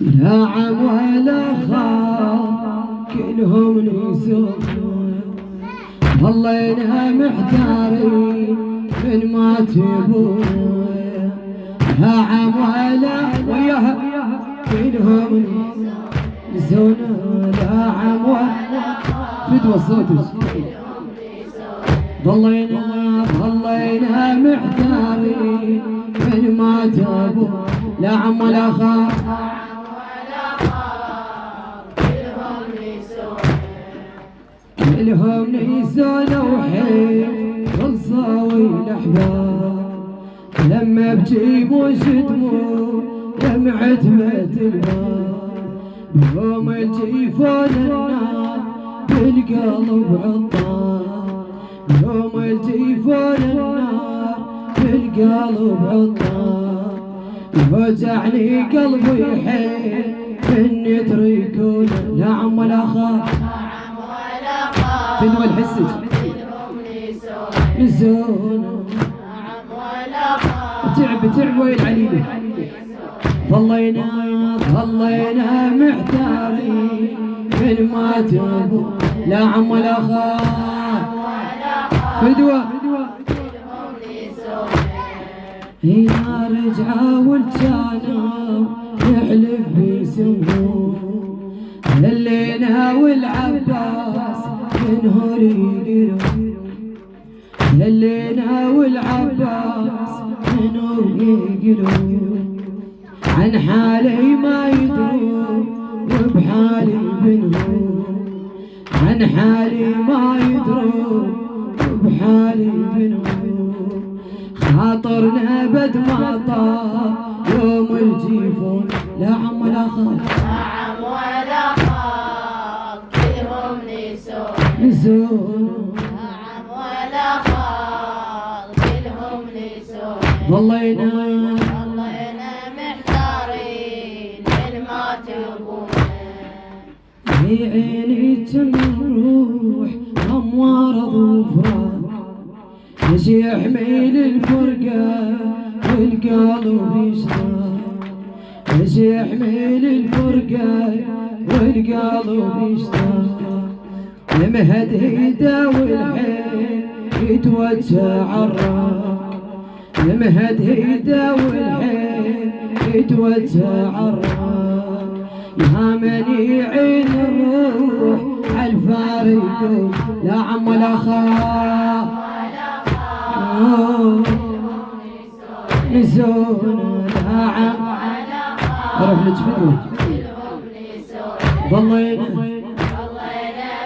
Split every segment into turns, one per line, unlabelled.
لا عم ولا خال كلهم نسون، ظلينا محتارين من ما تبون. لا عم ولا وياها كلهم نسون، لا عم ولا فدوى صوتك. ظلينا محتارين من ما تبون. لا عم ولا خال كلهم نسون وحيل خلصاوي الأحباب. لما بجيبوا شدموا دمعة بيت الباب، يوم الجيفون النار بالقلب عطار، يوم الجيفون النار بالقلب عطار. وجعني قلبي حيل اني تركون. لا عم ولا خال فدوى الحسج نسون، تعب ويل علينا. ظلينا محتارين من ما تبون. لا عم ولا خال فدوى. هنا رجعوا والجانوا يحلف بسمهم، هلينا والعباس منهور يقلون، هلينا والعباس منهور يقلون. عن حالي ما يدرون وبحالي بنهم، عن حالي ما يدرون وبحالي بنهم. خاطرنا بد ما طار يوم الجيفون. لا عم ولا خال نسون،
لا عم ولا خال كلهم نسون.
ظلينا
محتارين من ما تبون.
في عيني تنروح أموار ظفران، مشي يحمل الفرقة والقلب يشتاق، مشي يحمل الفرقة والقلب يشتاق. لمهد هيدا والحيل يتوجه عالراق، لمهد هيدا والحيل يتوجه عالراق. يا من يعين الروح عالفارق. لا عم ولا خال نسون، لا عم اروح لك فدوى. ظلينا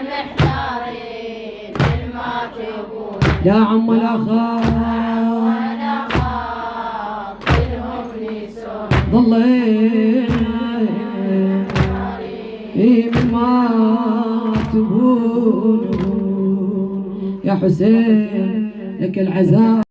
محتارين من ما تبون.
لا عم ولا خال
كلهم نسون.
ظلينا من ما تبون. يا حسين لك العزاء.